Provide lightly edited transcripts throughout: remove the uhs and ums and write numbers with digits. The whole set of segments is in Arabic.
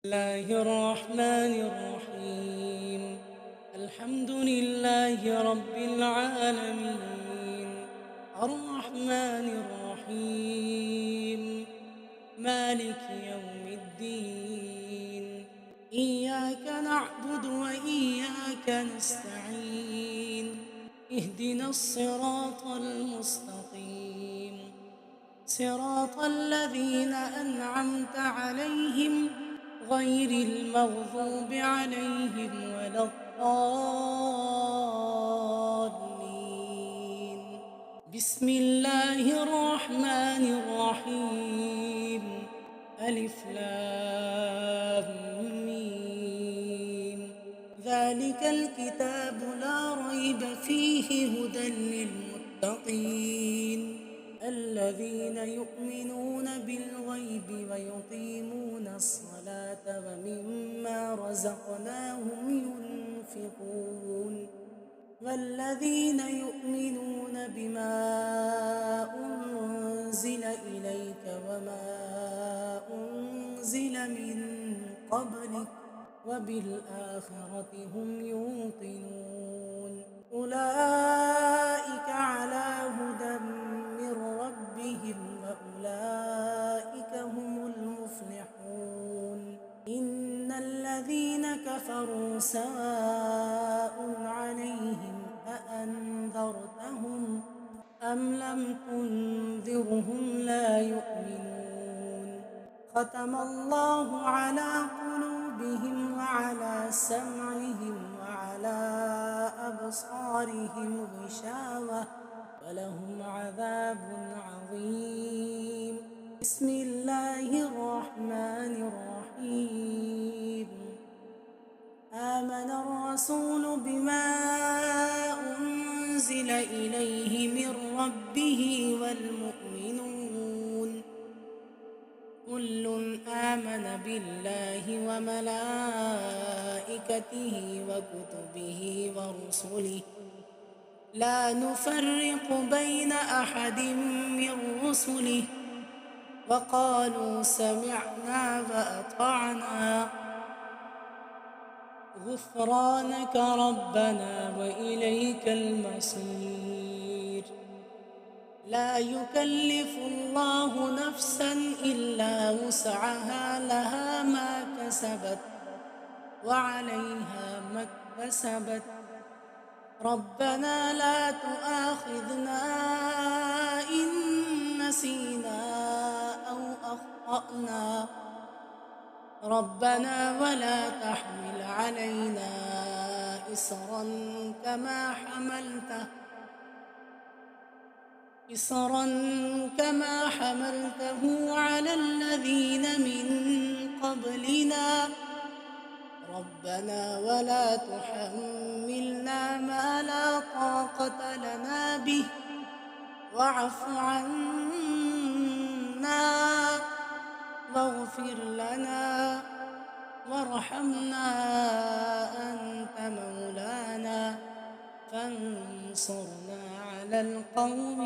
الله الرحمن الرحيم. الحمد لله رب العالمين، الرحمن الرحيم، مالك يوم الدين. إياك نعبد وإياك نستعين، اهدنا الصراط المستقيم، صراط الذين أنعمت عليهم غير المغضوب عليهم ولا الضالين. بسم الله الرحمن الرحيم. ألف لام ميم. ذلك الكتاب لا ريب فيه هدى للمتقين الذين يؤمنون بالغيب ويقيمون الصلاة ومما رزقناهم ينفقون والذين يؤمنون بما أنزل إليك وما أنزل من قبلك وبالآخرة هم يوقنون. أولئك على هدى من ربهم وأولئك هم المفلحون. إن الذين كفروا سواء عليهم أأنذرتهم أم لم تنذرهم لا يؤمنون. ختم الله على قلوبهم وعلى سمعهم وعلى أبصارهم غشاوة ولهم عذاب عظيم. بسم الله الرحمن الرحيم. آمن الرسول بما أنزل إليه من ربه والمؤمنون كل آمن بالله وملائكته وكتبه ورسله لا نفرق بين أحد من رسله وقالوا سمعنا وأطعنا غفرانك ربنا وإليك المصير. لا يكلف الله نفسا إلا وسعها لها ما كسبت وعليها ما اكتسبت. ربنا لا تؤاخذنا إن نسينا أو أخطأنا ربنا ولا تحمل علينا إصرا كما حملته على الذين من قبلنا ربنا ولا تحملنا ما لا طاقة لنا به واعف عنا واغفر لنا وارحمنا أنت مولانا فانصرنا على القوم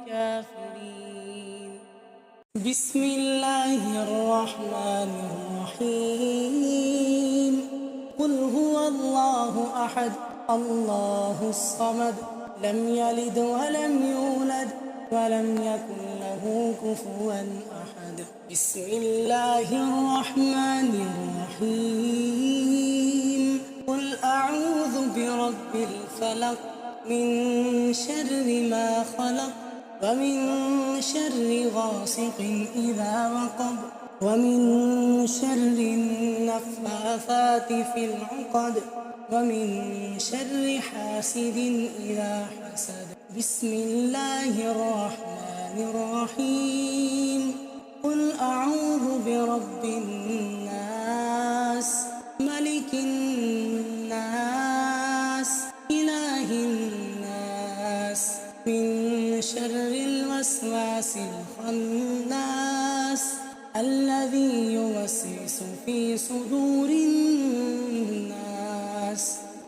الكافرين. بسم الله الرحمن الرحيم. قل هو الله أحد الله الصمد لم يلد ولم يولد ولم يكن له كفوا أحد. بسم الله الرحمن الرحيم. قل أعوذ برب الفلق من شر ما خلق ومن شر غاسق إذا وقب ومن شر النفاثات في العقد ومن شر حاسد إذا حسد. بسم الله الرحمن الرحيم. قل أعوذ برب الناس ملك الناس إله الناس من شر الوسواس الخناس الذي يوسوس في صدور الناس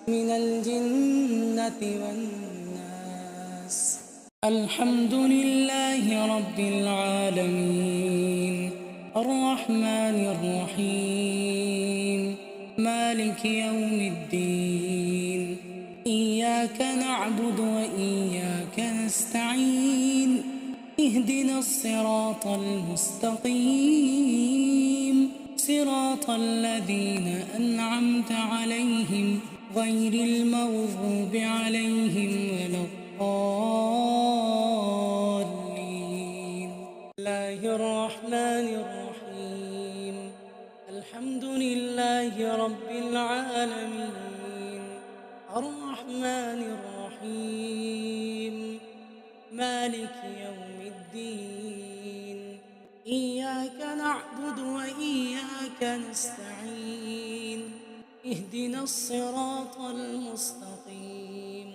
من الجنة والناس. الحمد لله رب العالمين الرحمن الرحيم مالك يوم الدين إياك نعبد وإياك نستعين اهدنا الصراط المستقيم صراط الذين أنعمت عليهم غير المغضوب عليهم ولا الضالين. بسم الله الرحمن الرحيم الحمد لله رب العالمين الرحمن الرحيم مالك يوم الدين إياك نعبد وإياك نستعين اهدنا الصراط المستقيم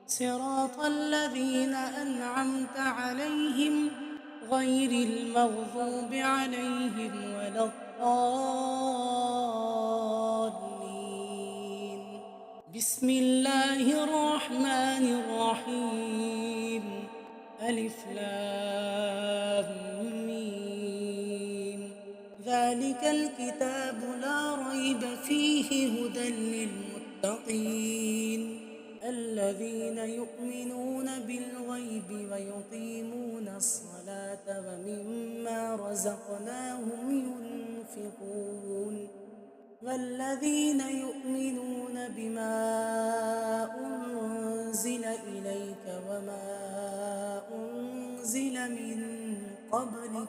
صراط الذين أنعمت عليهم غير المغضوب عليهم ولا الضالين. بسم الله الرحمن الرحيم ألف لام ميم ذلك الكتاب لا ريب فيه هدى للمتقين الذين يؤمنون بالغيب ويقيمون الصلاة ومما رزقناهم ينفقون والذين يؤمنون بما أنزل إليك وما أنزل من قبلك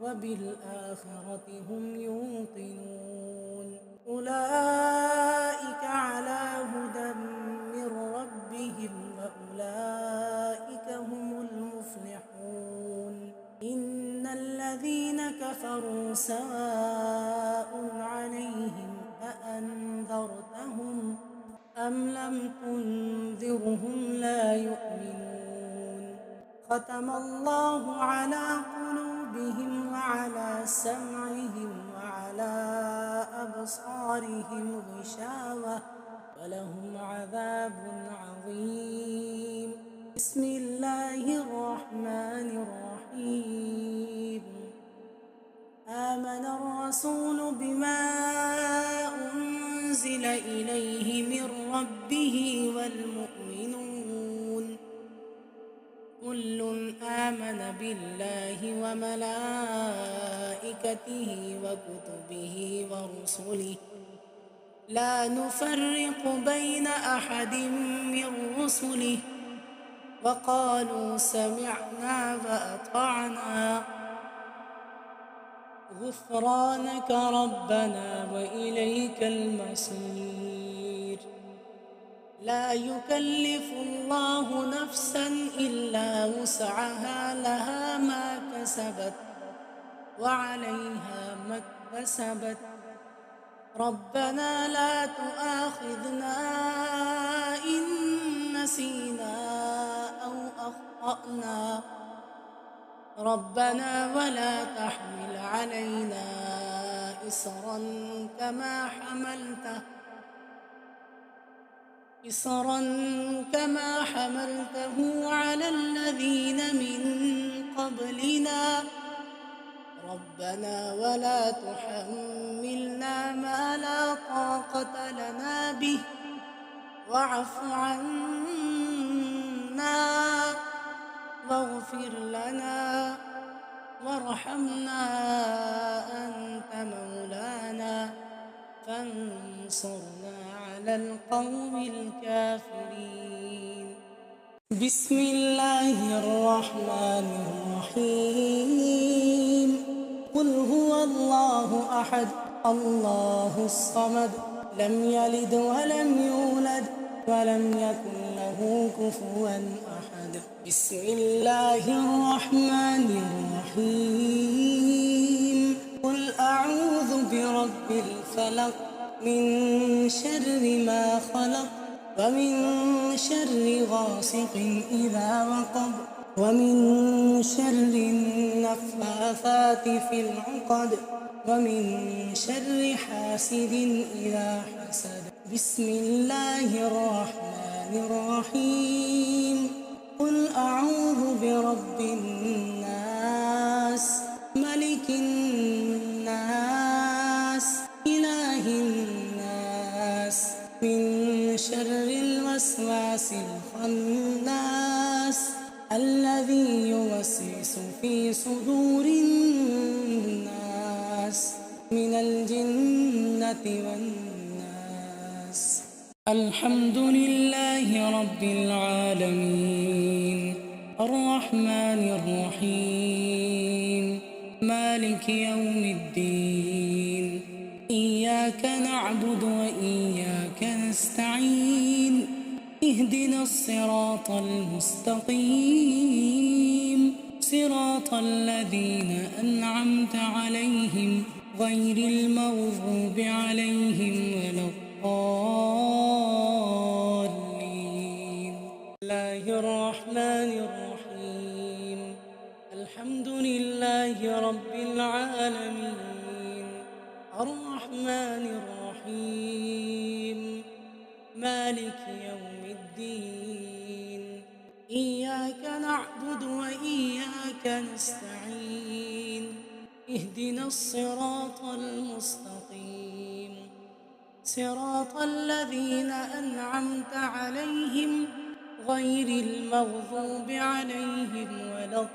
وبالآخرة هم يوقنون أولئك على هدى من ربهم وأولئك هم المفلحون. إن الذين كفروا سواء عليهم أأنذرتهم أم لم تنذرهم لا يؤمنون ختم الله على قلوبهم وعلى سمعهم وعلى أبصارهم غشاوة ولهم عذاب عظيم. بسم الله الرحمن الرحيم آمن الرسول بما أنزل إليه من ربه والمؤمنون كل آمن بالله وملائكته وكتبه ورسله لا نفرق بين أحد من رسله وقالوا سمعنا وأطعنا غفرانك ربنا وإليك المصير. لا يكلف الله نفسا إلا وسعها لها ما كسبت وعليها ما اكتسبت ربنا لا تؤاخذنا إن نسينا أو أخطأنا ربنا ولا تحمل علينا إصرا كما حملته على الذين من قبلنا ربنا ولا تحملنا ما لا طاقة لنا به واعف عنا واغفر لنا وارحمنا أنت مولانا فانصرنا على القوم الكافرين. بسم الله الرحمن الرحيم قل هو الله أحد الله الصمد لم يلد ولم يولد ولم يكن له كفوا أحد. بسم الله الرحمن الرحيم قل أعوذ برب الفلق من شر ما خلق ومن شر غاسق إذا وقب ومن شر النفاثات في العقد ومن شر حاسد إذا حسد. بسم الله الرحمن الرحيم قل أعوذ برب الناس ملك الناس إله الناس شر الوسواس الخناس الذي يوسوس في صدور الناس من الجنة والناس. الحمد لله رب العالمين الرحمن الرحيم مالك يوم الدين إياك نعبد وإياك نستعين اهدنا الصراط المستقيم صراط الذين أنعمت عليهم غير المغضوب عليهم ولا الضالين. بسم الله الرحمن الرحيم الحمد لله رب العالمين الرحمن الرحيم مالك يوم الدين إياك نعبد وإياك نستعين اهدنا الصراط المستقيم صراط الذين أنعمت عليهم غير المغضوب عليهم ولا الضالين.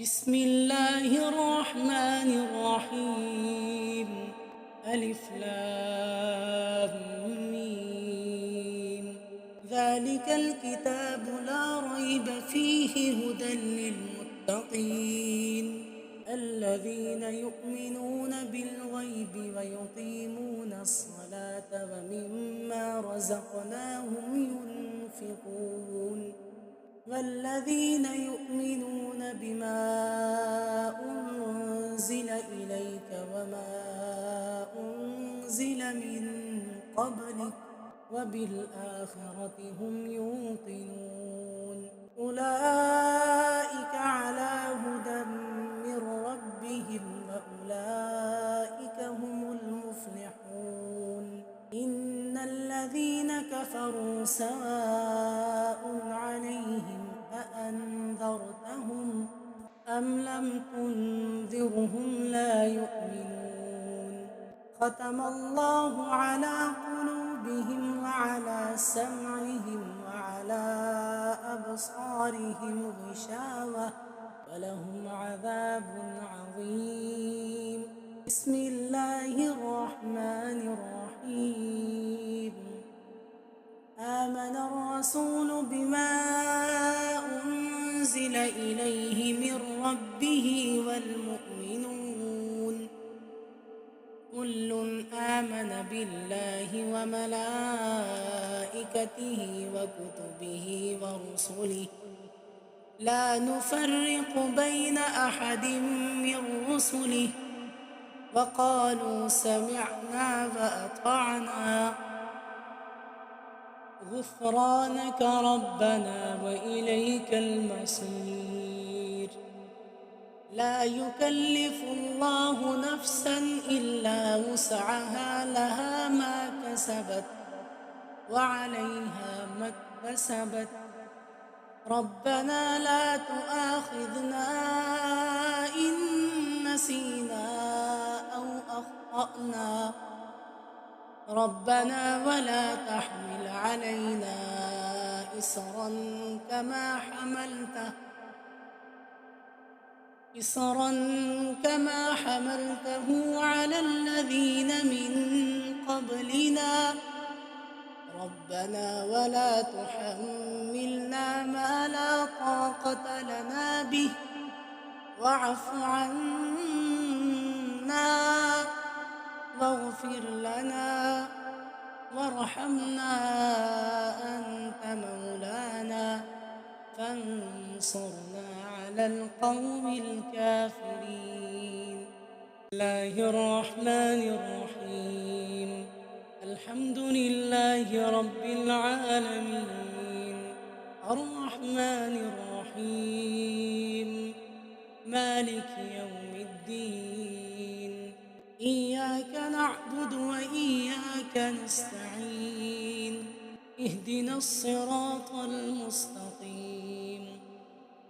بسم الله الرحمن الرحيم ألف لام ميم ذلك الكتاب لا ريب فيه هدى للمتقين الذين يؤمنون بالغيب ويقيمون الصلاة ومما رزقناهم ينفقون والذين يؤمنون بما أنزل إليك وما أنزل من قبلك وبالآخرة هم يوقنون أولئك على هدى من ربهم وأولئك هم المفلحون. إن الذين كفروا سواء عليهم أأنذرتهم أم لم تنذرهم لا يؤمنون. ختم الله على قلوبهم وعلى سمعهم وعلى أبصارهم غشاوة ولهم عذاب عظيم. بسم الله الرحمن الرحيم آمن الرسول بما أنزل إليه من ربه والمؤمنون كل آمن بالله وملائكته وكتبه ورسله لا نفرق بين أحد من رسله وقالوا سمعنا وأطعنا غفرانك ربنا وإليك المصير. لا يكلف الله نفسا إلا وسعها لها ما كسبت وعليها ما اكتسبت ربنا لا تؤاخذنا إن نسينا أو أخطأنا ربنا ولا تحمل علينا إصرا كما حملته على الذين من قبلنا ربنا ولا تحملنا ما لا طاقة لنا به واعف عنا واغفر لنا وارحمنا أنت مولانا فانصرنا على القوم الكافرين. بسم الله الرحمن الرحيم الحمد لله رب العالمين الرحمن الرحيم مالك يوم الدين إياك نعبد وإياك نستعين اهدنا الصراط المستقيم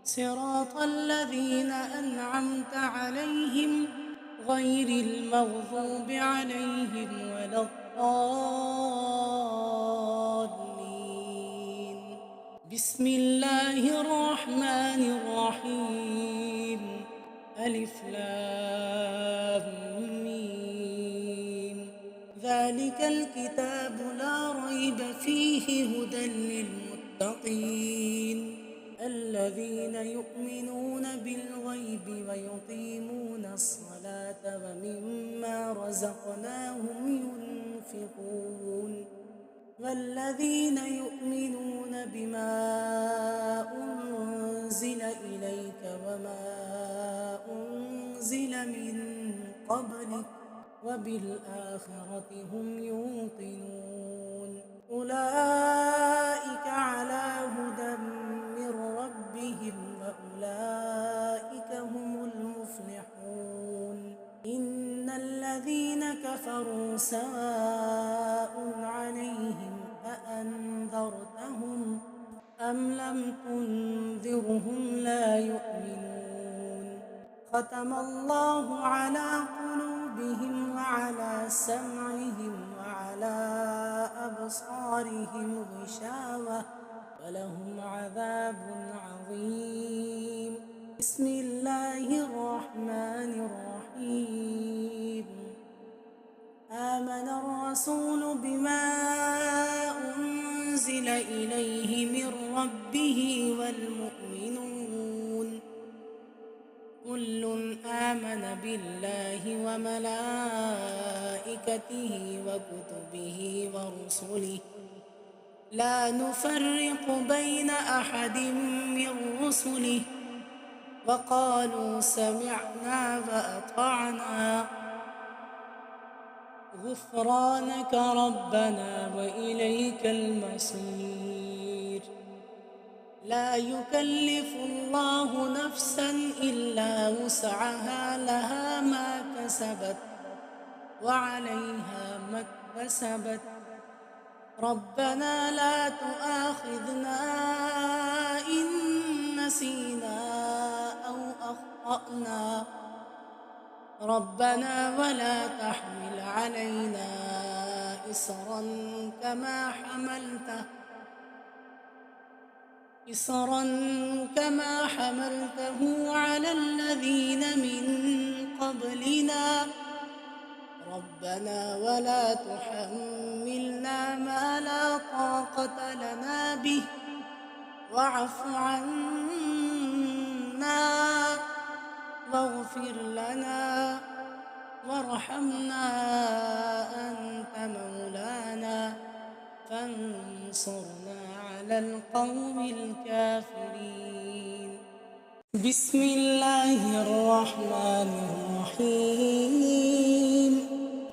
صراط الذين أنعمت عليهم غير المغضوب عليهم ولا الضالين. بسم الله الرحمن الرحيم. ألف لام ميم. ذلك الكتاب لا ريب فيه هدى للمتقين الذين يؤمنون بالغيب ويقيمون الصلاة ومما رزقناهم ينفقون والذين يؤمنون بما أنزل إليك وما أنزل من قبلك وبالآخرة هم يوقنون أولئك على هدى من ربهم وأولئك هم المفلحون إن الذين كفروا سواء عليهم أأنذرتهم أم لم تنذرهم لا يؤمنون ختم الله على قلوبهم وعلى سمعهم وعلى أبصارهم غشاوة ولهم عذاب عظيم. بسم الله الرحمن الرحيم. آمن الرسول بما أنزل إليه من ربه والمؤمنون كل آمن بالله وملائكته وكتبه ورسله لا نفرق بين أحد من رسله وقالوا سمعنا وأطعنا غفرانك ربنا وإليك المصير. لا يكلف الله نفسا إلا وسعها لها ما كسبت وعليها ما اكتسبت ربنا لا تؤاخذنا إن نسينا أو أخطأنا ربنا ولا تحمل علينا إصرا كما حملته على الذين من قبلنا ربنا ولا تحملنا ما لا طاقة لنا به واعف عنا واغفر لنا وارحمنا أنت مولانا فانصرنا على القوم الكافرين. بسم الله الرحمن الرحيم.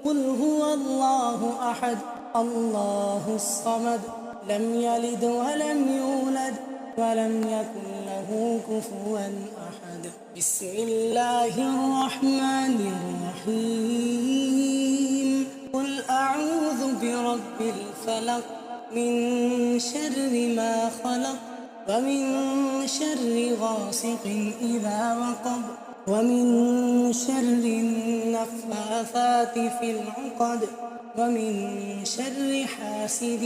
قل هو الله أحد الله الصمد لم يلد ولم يولد ولم يكن له كفوا أحد. بسم الله الرحمن الرحيم. قل أعوذ برب الفلق من شر ما خلق ومن شر غاسق إذا وقب ومن شر النفاثات في العقد ومن شر حاسد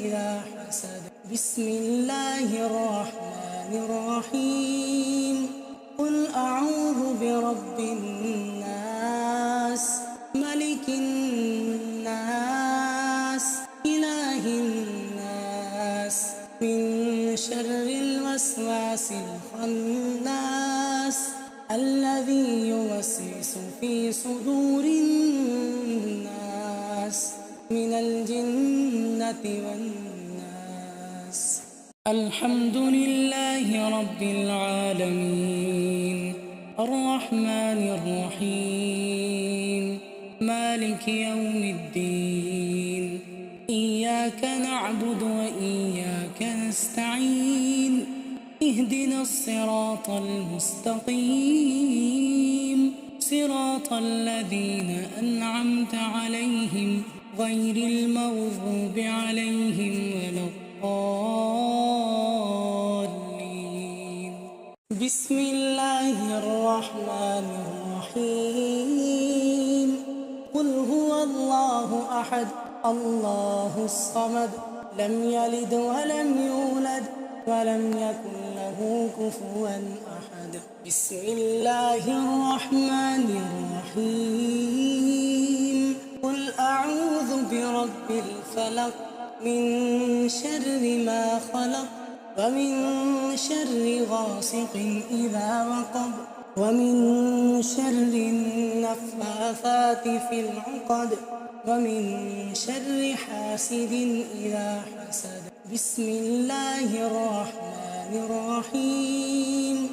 إذا حسد. بسم الله الرحمن الرحيم. قل أعوذ برب الناس ملك الناس إله الناس من شر الوسواس الخناس الذي يوسوس في صدور الناس من الجنة والناس. الحمد لله رب العالمين الرحمن الرحيم مالك يوم الدين إياك نعبد وإياك نستعين اهدنا الصراط المستقيم صراط الذين أنعمت عليهم غير المغضوب عليهم ولا الضالين. بسم الله الرحمن الرحيم. أحد الله الصمد لم يلد ولم يولد ولم يكن له كفوا أحد بسم الله الرحمن الرحيم قل أعوذ برب الفلق من شر ما خلق ومن شر غاسق إذا وقب ومن شر النفاثات في العقد ومن شر حاسد إذا حسد بسم الله الرحمن الرحيم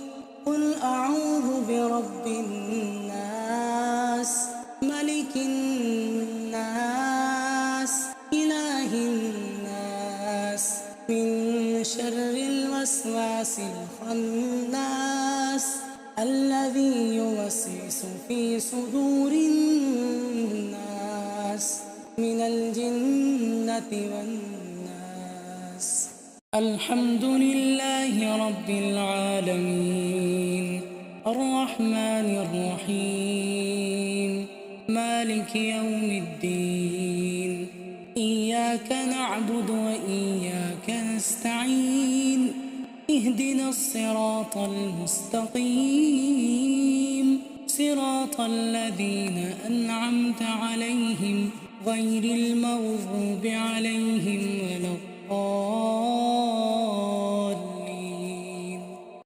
قل أعوذ برب الناس ملك الناس إله الناس من شر الوسواس الخناس الذي يوسوس في صدور الناس من الجنة والناس الحمد لله رب العالمين الرحمن الرحيم مالك يوم الدين إياك نعبد وإياك نستعين اهدنا الصراط المستقيم صراط الذين أنعمت عليهم غير المغضوب عليهم ولا الضالين